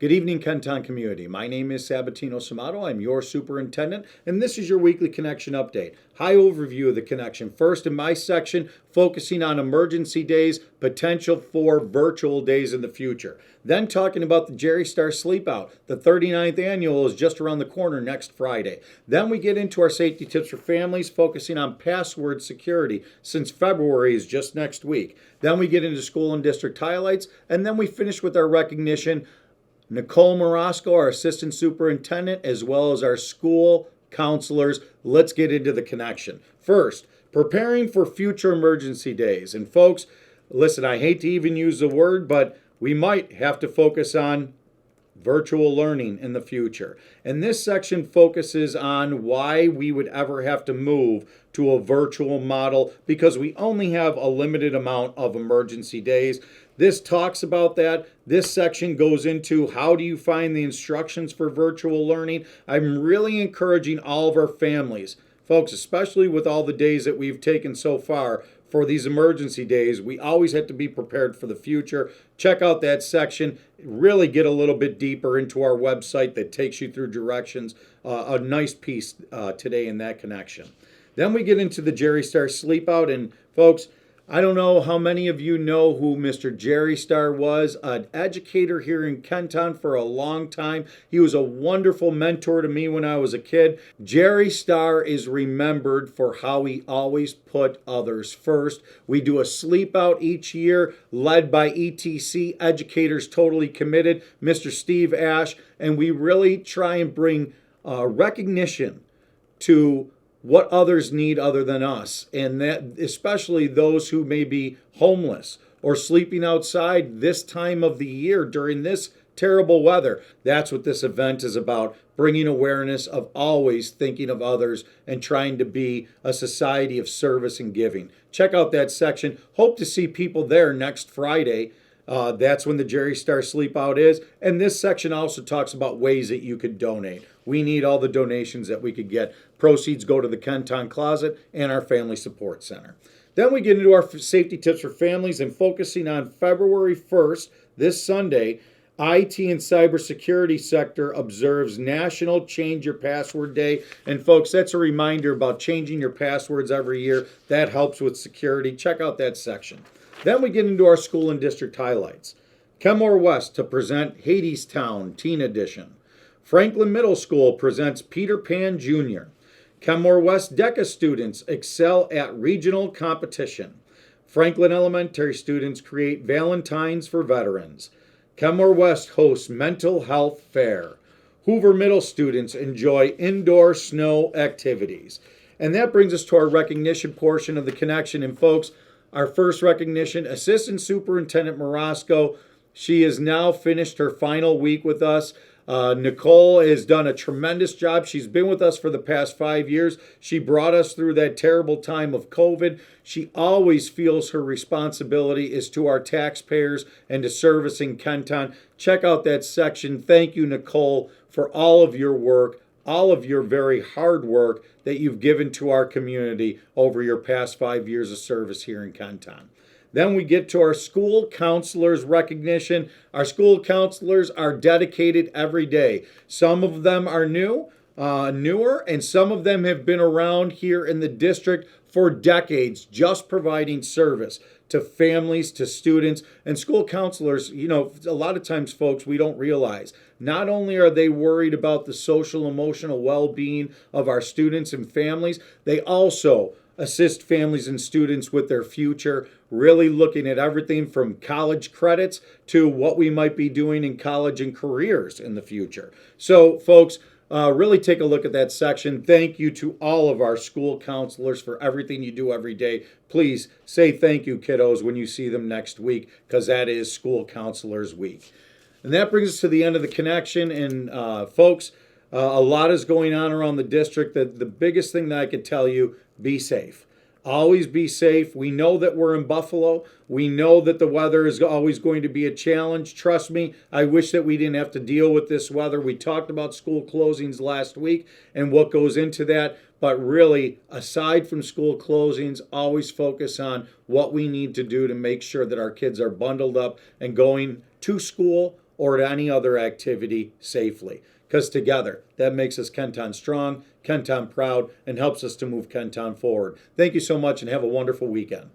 Good evening, Kenton community. My name is Sabatino Samato. I'm your superintendent, and this is your weekly connection update. High overview of the connection. First, in my section, focusing on emergency days, potential for virtual days in the future. Then talking about the Jerry Star Sleep Out. The 39th annual is just around the corner next Friday. Then we get into our safety tips for families, focusing on password security since February is just next week. Then we get into school and district highlights, and then we finish with our recognition. Nicole Morosco, our assistant superintendent, as well as our school counselors. Let's get into the connection. First, preparing for future emergency days. And folks, listen, I hate to even use the word, but we might have to focus on virtual learning in the future. And this section focuses on why we would ever have to move to a virtual model because we only have a limited amount of emergency days. This talks about that. This section goes into how do you find the instructions for virtual learning. I'm really encouraging all of our families, folks, especially with all the days that we've taken so far for these emergency days, we always have to be prepared for the future. Check out that section. Really get a little bit deeper into our website that takes you through directions. A nice piece today in that connection. Then we get into the Jerry Star Sleep Out. And folks, I don't know how many of you know who Mr. Jerry Star was, an educator here in Kenton for a long time. He was a wonderful mentor to me when I was a kid. Jerry Star is remembered for how he always put others first. We do a sleep out each year led by ETC, Educators Totally Committed, Mr. Steve Ash, and we really try and bring recognition to what others need other than us, and that especially those who may be homeless or sleeping outside this time of the year during this terrible weather. That's what this event is about, bringing awareness of always thinking of others and trying to be a society of service and giving. Check out that section. Hope to see people there next Friday. That's when the Jerry Star Sleep Out is. And this section also talks about ways that you could donate. We need all the donations that we could get. Proceeds go to the Kenton Closet and our Family Support Center. Then we get into our safety tips for families and focusing on February 1st, this Sunday, IT and cybersecurity sector observes National Change Your Password Day. And folks, that's a reminder about changing your passwords every year. That helps with security. Check out that section. Then we get into our school and district highlights. Kenmore West to present Hadestown Teen Edition. Franklin Middle School presents Peter Pan Jr. Kenmore West DECA students excel at regional competition. Franklin Elementary students create Valentines for veterans. Kenmore West hosts Mental Health Fair. Hoover Middle students enjoy indoor snow activities. And that brings us to our recognition portion of the connection. And folks, our first recognition, Assistant Superintendent Morosco. She has now finished her final week with us. Nicole has done a tremendous job. She's been with us for the past 5 years. She brought us through that terrible time of COVID. She always feels her responsibility is to our taxpayers and to servicing Kenton. Check out that section. Thank you, Nicole, for all of your work, all of your very hard work that you've given to our community over your past 5 years of service here in Kenton. Then we get to our school counselors recognition. Our school counselors are dedicated every day. Some of them are newer, and some of them have been around here in the district for decades, just providing service to families, to students. And school counselors, a lot of times, folks, we don't realize, not only are they worried about the social, emotional well-being of our students and families, they also assist families and students with their future, really looking at everything from college credits to what we might be doing in college and careers in the future. So, folks, really take a look at that section. Thank you to all of our school counselors for everything you do every day. Please say thank you, kiddos, when you see them next week, because that is School Counselors Week. And that brings us to the end of the connection. And folks, a lot is going on around the district. The biggest thing that I could tell you, be safe. Always be safe. We know that we're in Buffalo. We know that the weather is always going to be a challenge. Trust me, I wish that we didn't have to deal with this weather. We talked about school closings last week and what goes into that. But really, aside from school closings, always focus on what we need to do to make sure that our kids are bundled up and going to school or to any other activity safely. Because together, that makes us Kenton strong, Kenton proud, and helps us to move Kenton forward. Thank you so much and have a wonderful weekend.